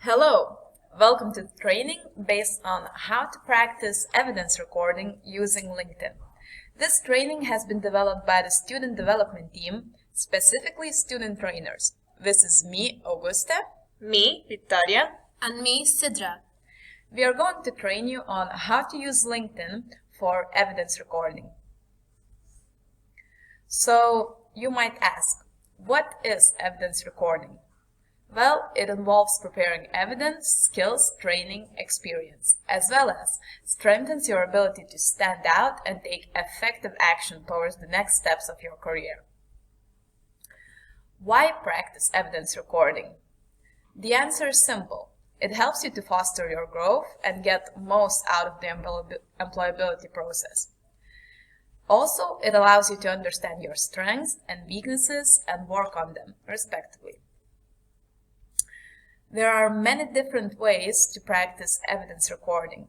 Hello! Welcome to the training based on how to practice evidence recording using LinkedIn. This training has been developed by the student development team, specifically student trainers. This is me, Augusta, me, Victoria, and me, Sidra. We are going to train you on how to use LinkedIn for evidence recording. So you might ask, what is evidence recording? Well, it involves preparing evidence, skills, training, experience, as well as strengthens your ability to stand out and take effective action towards the next steps of your career. Why practice evidence recording? The answer is simple. It helps you to foster your growth and get most out of the employability process. Also, it allows you to understand your strengths and weaknesses and work on them, respectively. There are many different ways to practice evidence recording.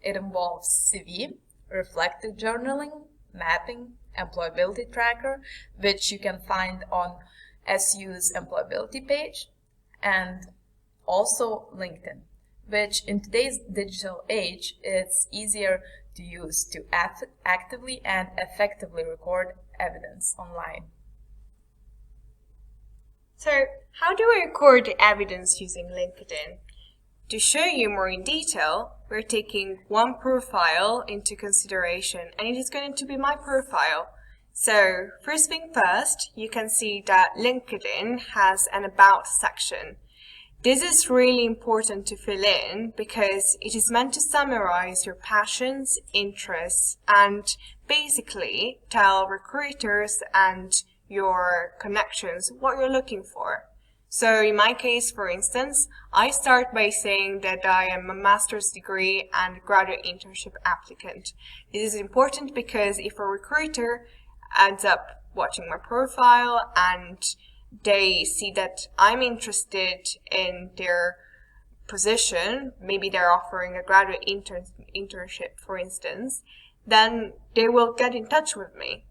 It involves CV, reflective journaling, mapping, employability tracker, which you can find on SU's employability page, and also LinkedIn, which in today's digital age, it's easier to use to actively and effectively record evidence online. So, how do we record the evidence using LinkedIn? To show you more in detail, we're taking one profile into consideration, and it is going to be my profile. So, first thing first, you can see that LinkedIn has an About section. This is really important to fill in because it is meant to summarize your passions, interests, and basically tell recruiters and your connections what you're looking for. So in my case, for instance, I start by saying that I am a master's degree and graduate internship applicant. This is important because if a recruiter ends up watching my profile and they see that I'm interested in their position, maybe they're offering a graduate internship, for instance, then they will get in touch with me.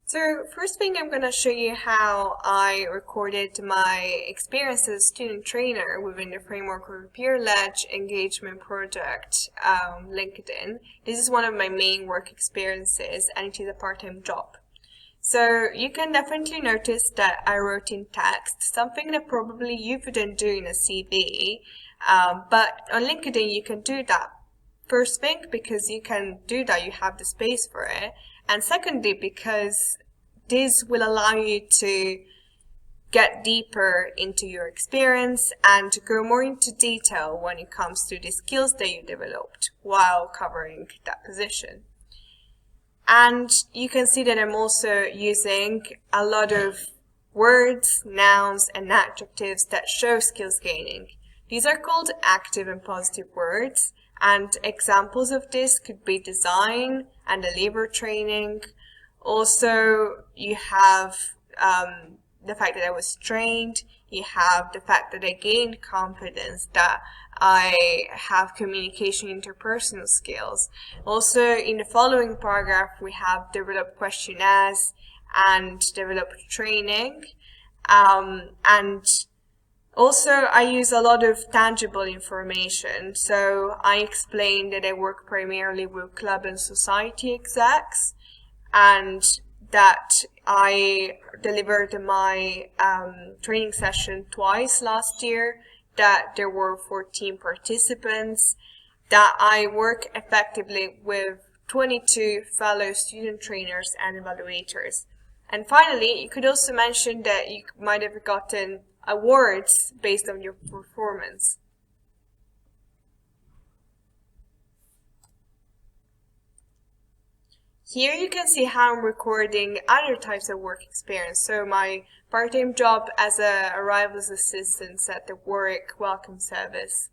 So first thing, I'm going to show you how I recorded my experience as a student trainer within the framework of a peer-led engagement project, LinkedIn. This is one of my main work experiences and it is a part-time job. So you can definitely notice that I wrote in text, something that probably you wouldn't do in a CV, but on LinkedIn you can do that. First thing, because you can do that, you have the space for it. And secondly, because this will allow you to get deeper into your experience and to go more into detail when it comes to the skills that you developed while covering that position. And you can see that I'm also using a lot of words, nouns, and adjectives that show skills gaining. These are called active and positive words, and examples of this could be design and the labor training. Also, you have the fact that I was trained. You have the fact that I gained confidence, that I have communication interpersonal skills. Also, in the following paragraph, we have developed questionnaires and developed training. And also, I use a lot of tangible information. So I explained that I work primarily with club and society execs, and that I delivered my training session twice last year, that there were 14 participants, that I work effectively with 22 fellow student trainers and evaluators. And finally, you could also mention that you might have gotten awards based on your performance. Here you can see how I'm recording other types of work experience. So my part-time job as a arrivals assistant at the Warwick Welcome Service.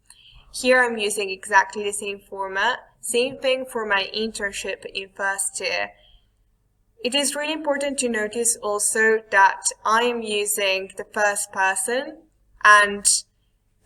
Here I'm using exactly the same format. Same thing for my internship in first year. It is really important to notice also that I am using the first person, and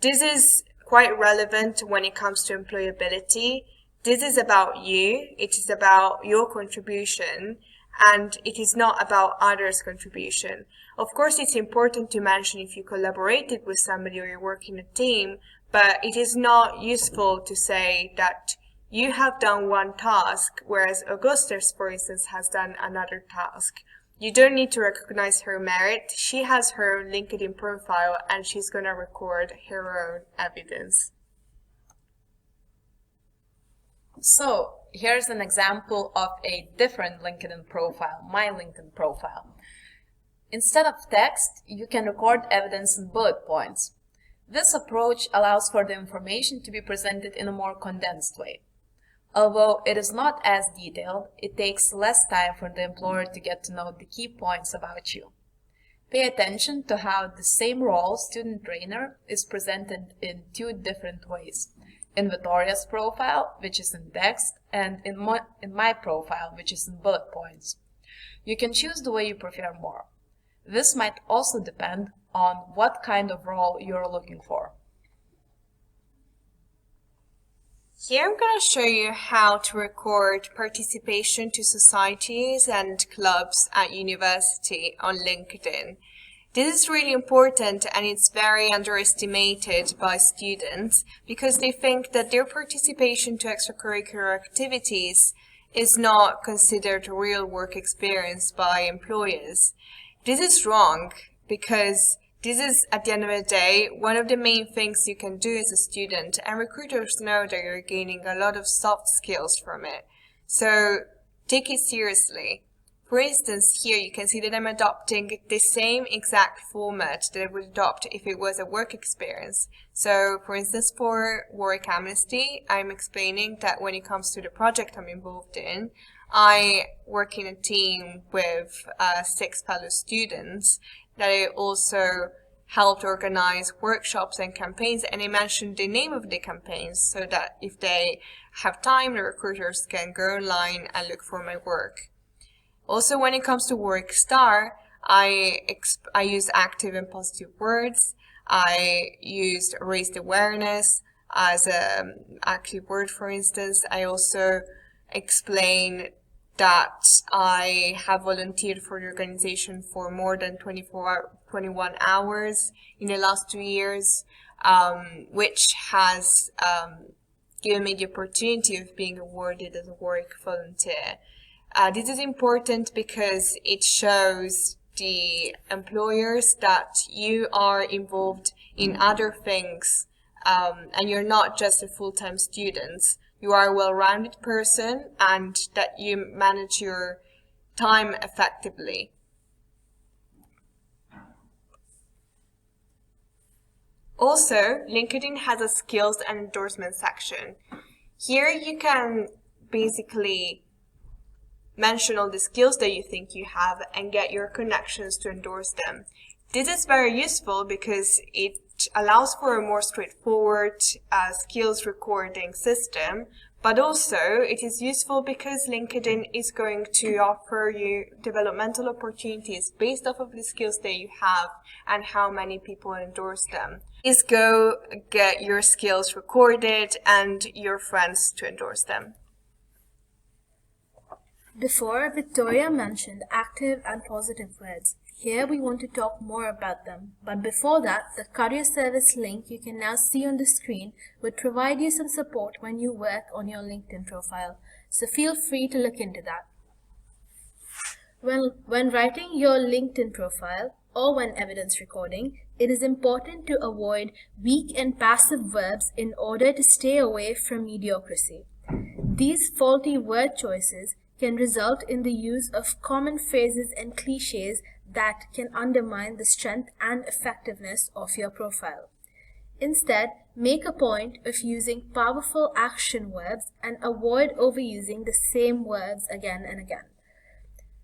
this is quite relevant when it comes to employability. This is about you, it is about your contribution, and it is not about others' contribution. Of course, it's important to mention if you collaborated with somebody or you work in a team, but it is not useful to say that you have done one task, whereas Augustus, for instance, has done another task. You don't need to recognize her merit. She has her LinkedIn profile and she's going to record her own evidence. So here's an example of a different LinkedIn profile, my LinkedIn profile. Instead of text, you can record evidence in bullet points. This approach allows for the information to be presented in a more condensed way. Although it is not as detailed, it takes less time for the employer to get to know the key points about you. Pay attention to how the same role, student trainer, is presented in two different ways. In Vittoria's profile, which is in text, and in my profile, which is in bullet points. You can choose the way you prefer more. This might also depend on what kind of role you're looking for. Here I'm going to show you how to record participation to societies and clubs at university on LinkedIn. This is really important and it's very underestimated by students because they think that their participation to extracurricular activities is not considered a real work experience by employers. This is wrong because this is, at the end of the day, one of the main things you can do as a student, and recruiters know that you're gaining a lot of soft skills from it. So take it seriously. For instance, here you can see that I'm adopting the same exact format that I would adopt if it was a work experience. So, for instance, for Work Amnesty, I'm explaining that when it comes to the project I'm involved in, I work in a team with 6 fellow students, that I also helped organize workshops and campaigns, and I mentioned the name of the campaigns so that if they have time, the recruiters can go online and look for my work. Also, when it comes to WorkStar, I use active and positive words. I used raised awareness as an active word, for instance. I also explain that I have volunteered for the organization for more than 21 hours in the last 2 years, which has given me the opportunity of being awarded as a work volunteer. This is important because it shows the employers that you are involved in other things and you're not just a full-time student. You are a well-rounded person and that you manage your time effectively. Also, LinkedIn has a skills and endorsement section. Here you can basically mention all the skills that you think you have and get your connections to endorse them. This is very useful because it allows for a more straightforward skills recording system, but also it is useful because LinkedIn is going to offer you developmental opportunities based off of the skills that you have and how many people endorse them. Please go get your skills recorded and your friends to endorse them. Before, Victoria mentioned active and positive words. Here we want to talk more about them, but before that, the career service link you can now see on the screen would provide you some support when you work on your LinkedIn profile, so feel free to look into that. When writing your LinkedIn profile or when evidence recording, it is important to avoid weak and passive verbs in order to stay away from mediocrity. These faulty word choices can result in the use of common phrases and cliches that can undermine the strength and effectiveness of your profile. Instead, make a point of using powerful action verbs and avoid overusing the same verbs again and again.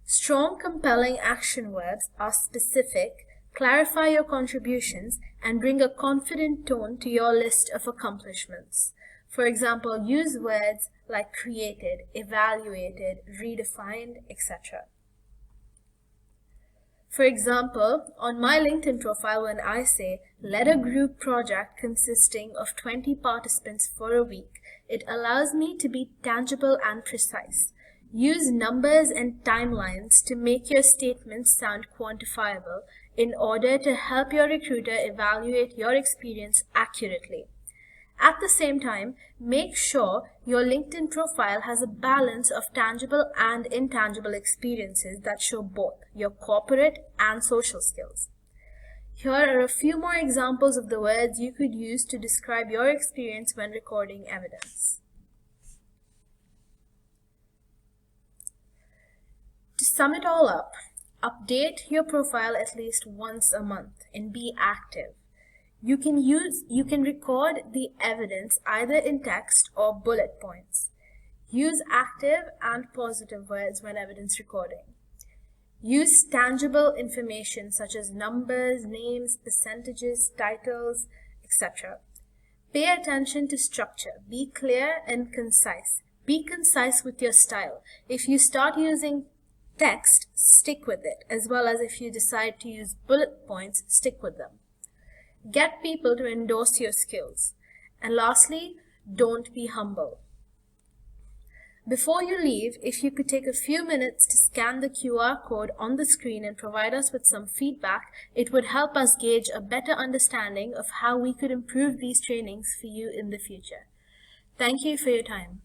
Strong, compelling action verbs are specific, clarify your contributions, and bring a confident tone to your list of accomplishments. For example, use words like created, evaluated, redefined, etc. For example, on my LinkedIn profile, when I say, led a group project consisting of 20 participants for a week, it allows me to be tangible and precise. Use numbers and timelines to make your statements sound quantifiable in order to help your recruiter evaluate your experience accurately. At the same time, make sure your LinkedIn profile has a balance of tangible and intangible experiences that show both your corporate and social skills. Here are a few more examples of the words you could use to describe your experience when recording evidence. To sum it all up, update your profile at least once a month and be active. You can record the evidence either in text or bullet points. Use active and positive words when evidence recording. Use tangible information such as numbers, names, percentages, titles, etc. Pay attention to structure. Be clear and concise. Be concise with your style. If you start using text, stick with it, as well as if you decide to use bullet points, stick with them. Get people to endorse your skills. And lastly, don't be humble. Before you leave, if you could take a few minutes to scan the QR code on the screen and provide us with some feedback, it would help us gauge a better understanding of how we could improve these trainings for you in the future. Thank you for your time.